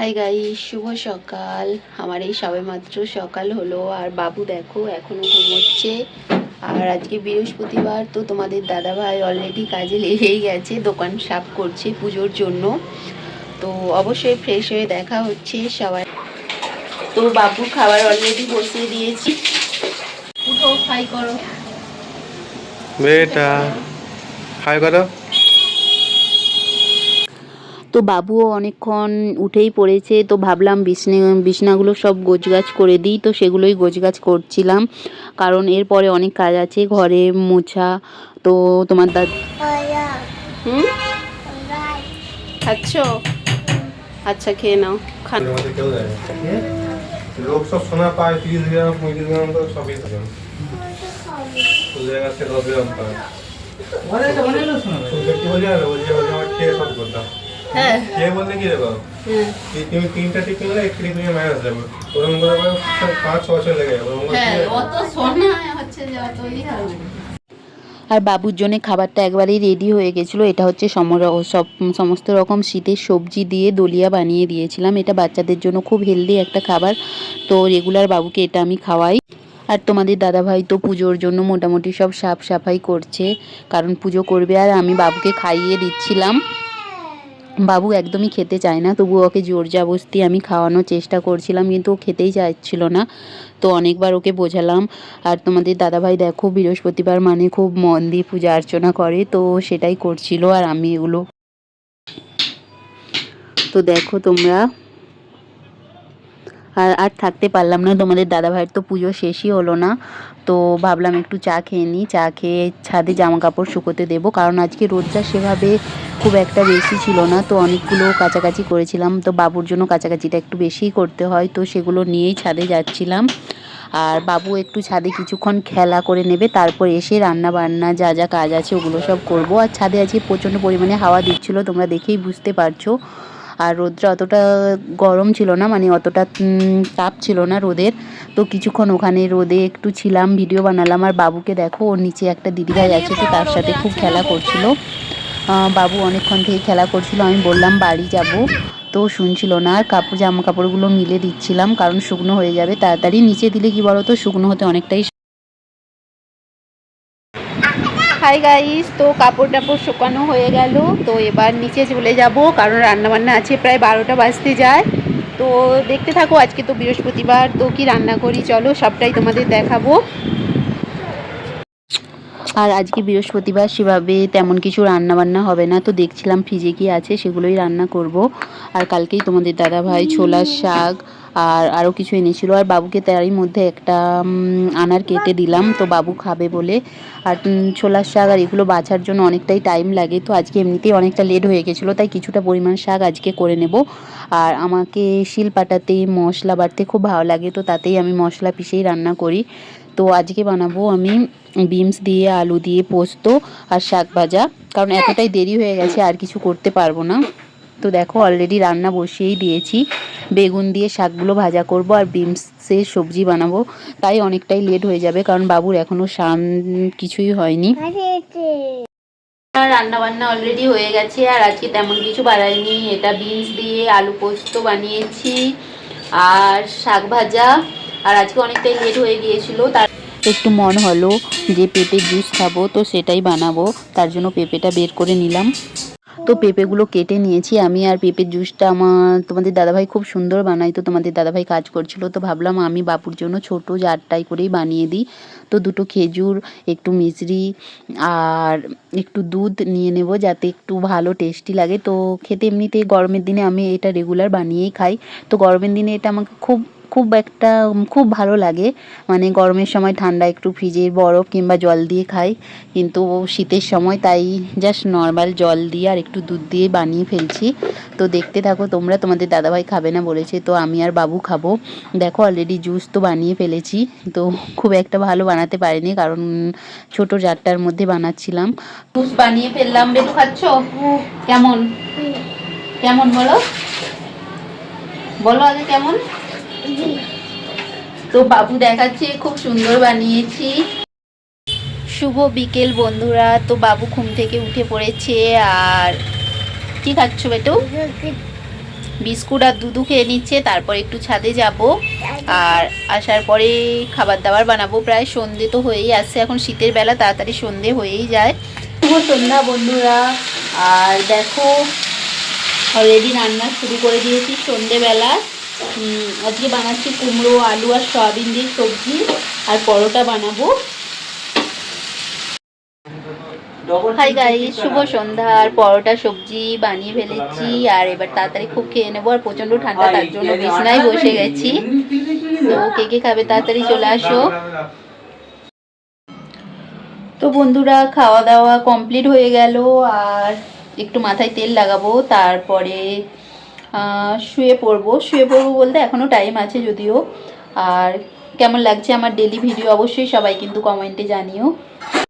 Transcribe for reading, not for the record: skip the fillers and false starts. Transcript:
Hi guys, শুভ সকাল। আমার এই সবেমাত্র সকাল হলো আর বাবু দেখো এখনো ঘুমোচ্ছে। আর আজকে বৃহস্পতিবার, তো তোমাদের দাদাভাই অলরেডি কাজে লেগেই গেছে, দোকান সাফ করছে পুজোর জন্য। তো অবশ্যই ফ্রেশ হয়ে দেখা হচ্ছে সবাই। তো বাবু খাবার অলরেডি বসিয়ে দিয়েছি। উঠো, খাই করো বেটা, হাই করো। তো বাবুও অনেকক্ষণ উঠেই পড়েছে, তো ভাবলাম বিছনাগুলো সব গোছগাছ করে দিই, তো সেগুলোই গোছগাছ করছিলাম, কারণ এরপরে অনেক কাজ আছে, ঘরে মোছা। তো তোমার হুম, খাচ্ছ? আচ্ছা, খেয়ে নাও, খান। লোক সব সোনা পায় 30 গ্রাম 35 গ্রাম তো সবই থাকে। জায়গা থেকে 10 গ্রাম পায়। কি বলে আর বলছে আমার খেয়ে সব করতাম। হ্যাঁ, খেয়ে বলতে কি দেবো, তুমি 3টা টিফিন হলে 1 টিফিনে মাইনাস যাবে, ওরকম করে 5-6 বছর লেগে যাবে। অত সোনা হচ্ছে যে অতই হবে। আর বাবুর জন্য খাবারটা একবারেই রেডি হয়ে গেছিলো। এটা হচ্ছে সমস্ত রকম শীতের সবজি দিয়ে দলিয়া বানিয়ে দিয়েছিলাম। এটা বাচ্চাদের জন্য খুব হেলদি একটা খাবার, তো রেগুলার বাবুকে এটা আমি খাওয়াই। আর তোমাদের দাদাভাই তো পুজোর জন্য মোটামুটি সব সাফাই করছে, কারণ পুজো করবে। আর আমি বাবুকে খাইয়ে দিচ্ছিলাম। বাবু একদমই খেতে চায় না, তবু ওকে জোর জবরদস্তি আমি খাওয়ানোর চেষ্টা করছিলাম, কিন্তু ও খেতেই চাইছিল না। তো অনেকবার ওকে বোঝালাম। আর তোমাদের দাদাভাই দেখো বৃহস্পতিবার মানে খুব মন দিয়ে পূজা অর্চনা করে, তো সেটাই করছিল আর আমি এগুলো। তো দেখো তোমরা, আর থাকতে পারলাম না, তোমাদের দাদাভাইয়ের তো পুজো শেষই হলো না। তো ভাবলাম একটু চা খেয়ে নিই, চা খেয়ে ছাদে জামা কাপড় শুকোতে দেবো, কারণ আজকে রোদটা সেভাবে খুব একটা বেশি ছিল না, তো অনেকগুলো কাচাকাচি করেছিলাম। তো বাবুর জন্য কাচাকাচিটা একটু বেশিই করতে হয়, তো সেগুলো নিয়েই ছাদে যাচ্ছিলাম। আর বাবু একটু ছাদে কিছুক্ষণ খেলা করে নেবে, তারপর এসে রান্না বান্না যা যা কাজ আছে ওগুলো সব করব। আর ছাদে আজকে প্রচণ্ড পরিমাণে হাওয়া দিচ্ছিলো, তোমরা দেখেই বুঝতে পারছো। আর রোদটা অতটা গরম ছিল না, মানে অতটা তাপ ছিল না রোদের। তো কিছুক্ষণ ওখানে রোদে একটু ছিলাম, ভিডিও বানালাম। আর বাবুকে দেখো, ওর নিচে একটা দিদিভাই আছে, তো তার সাথে খুব খেলা করছিল। বাবু অনেকক্ষণ থেকে খেলা করছিল, আমি বললাম বাড়ি যাব, তো শুনছিল না। আর জামা কাপড়গুলো মিলে দিচ্ছিলাম, কারণ শুকনো হয়ে যাবে তাড়াতাড়ি। নিচে দিলে কি বলো তো, শুকনো হতে অনেকটাই। হাই গাইস, তো কাপড় টাপড় শুকানো হয়ে গেল, তো এবার নিচে চলে যাব, কারণ রান্নাবান্না আছে, প্রায় 12টা বাজতে যায়। তো দেখতে থাকো, আজকে তো বৃহস্পতিবার, তো কি রান্না করি চলো সবটাই তোমাদের দেখাবো। আর আজকে বৃহস্পতিবার সেভাবে তেমন কিছু রান্না বান্না হবে না, তো দেখছিলাম ফ্রিজে কি আছে সেগুলোই রান্না করব। আর কালকেই তোমাদের দাদাভাই ছোলার শাক আর আরও কিছু এনেছিল, আর বাবুকে তারই মধ্যে একটা আনার কেটে দিলাম, তো বাবু খাবে বলে। আর ছোলার শাক আর এগুলো বাছার জন্য অনেকটাই টাইম লাগে, তো আজকে এমনিতেই অনেকটা লেট হয়ে গেছিলো, তাই কিছুটা পরিমাণ শাক আজকে করে নেব। আর আমাকে শিলপাটাতে মশলা বাটতে খুব ভালো লাগে, তো তাতেই আমি মশলা পিষেই রান্না করি। তো আজকে বানাবো আমি বিনস দিয়ে আলু দিয়ে পোস্ত আর শাক ভাজা, কারণ এতটাই দেরি হয়ে গেছে আর কিছু করতে পারবো না। তো দেখো অলরেডি রান্না বসিয়েই দিয়েছি, বেগুন দিয়ে শাকগুলো ভাজা করব আর বিনসের সবজি বানাবো, তাই অনেকটাই লেট হয়ে যাবে, কারণ বাবুর এখনও স্নান কিছুই হয়নি। রান্না বান্না অলরেডি হয়ে গেছে, আর আজকে তেমন কিছু বানাইনি। এটা বিনস দিয়ে আলু পোস্ত বানিয়েছি আর শাক ভাজা। আর আজকে অনেকটাই লেট হয়ে গিয়েছিল, তার একটু মন হলো যে পেঁপের জুস খাবো, তো সেটাই বানাবো, তার জন্য পেঁপেটা বের করে নিলাম। তো পেঁপেগুলো কেটে নিয়েছি আমি। আর পেঁপের জুসটা তোমাদের দাদাভাই খুব সুন্দর বানায়, তো তোমাদের দাদাভাই কাজ করছিল, তো ভাবলাম আমি বাবুর জন্য ছোট জারটাই করেই বানিয়ে দিই। তো দুটো খেজুর, একটু মিছরি আর একটু দুধ নিয়ে নেব, যাতে একটু ভালো টেস্টি লাগে। তো খেতে এমনিতে গরমের দিনে আমি এটা রেগুলার বানিয়েই খাই, তো গরমের দিনে এটা আমাকে খুব ভালো লাগে। মানে গরমের সময় ঠান্ডা একটু ফ্রিজের বরফ কিংবা জল দিয়ে খাই, কিন্তু শীতের সময় তাই জাস্ট নর্মাল জল দিয়ে আর একটু দুধ দিয়ে বানিয়ে ফেলছি। তো দেখতে থাকো তোমরা, তোমাদের দাদাভাই খাবে না বলেছে, তো আমি আর বাবু খাবো। দেখো অলরেডি জুস তো বানিয়ে ফেলেছি, তো খুব একটা ভালো বানাতে পারিনি, কারণ ছোট জারটার মধ্যে বানাচ্ছিলাম। জুস বানিয়ে ফেললাম। বেটু খাচ্ছ? কেমন কেমন বলো, বলো আগে কেমন। তো বাবু দেখাচ্ছে খুব সুন্দর বানিয়েছি। শুভ বিকেল বন্ধুরা, তো বাবু ঘুম থেকে উঠে পড়েছে। আর কি খাচ্ছ বেটু? বিস্কুট আর দুধু খেয়ে নিচ্ছে, তারপর একটু ছাদে যাব, আর আসার পরে খাবার দাবার বানাবো। প্রায় সন্ধে তো হয়েই আসছে, এখন শীতের বেলা তাড়াতাড়ি সন্ধে হয়েই যায়। শুভ সন্ধ্যা বন্ধুরা। আর দেখো অলরেডি রান্না শুরু করে দিয়েছি সন্ধেবেলা। আজকে বানাচ্ছি কুমড়ো, আলু আর সয়াবিন দিয়ে সবজি, আর পরোটা বানাবো। হাই গাইস, শুভ সন্ধ্যা। আর পরোটা সবজি বানিয়ে ফেলেছি, আর এবার তাড়াতাড়ি খুব খেয়ে নেবো। আর প্রচন্ড ঠান্ডা, তার জন্য বিছনায় বসে গেছি। তো কে কে খাবে তাড়াতাড়ি চলে আসো। তো বন্ধুরা খাওয়া দাওয়া কমপ্লিট হয়ে গেল, আর একটু মাথায় তেল লাগাবো, তারপরে শুয়ে পড়বো বলতে এখনও টাইম আছে যদিও। আর কেমন লাগছে আমার ডেলি ভিডিও অবশ্যই সবাই কিন্তু কমেন্টে জানিও।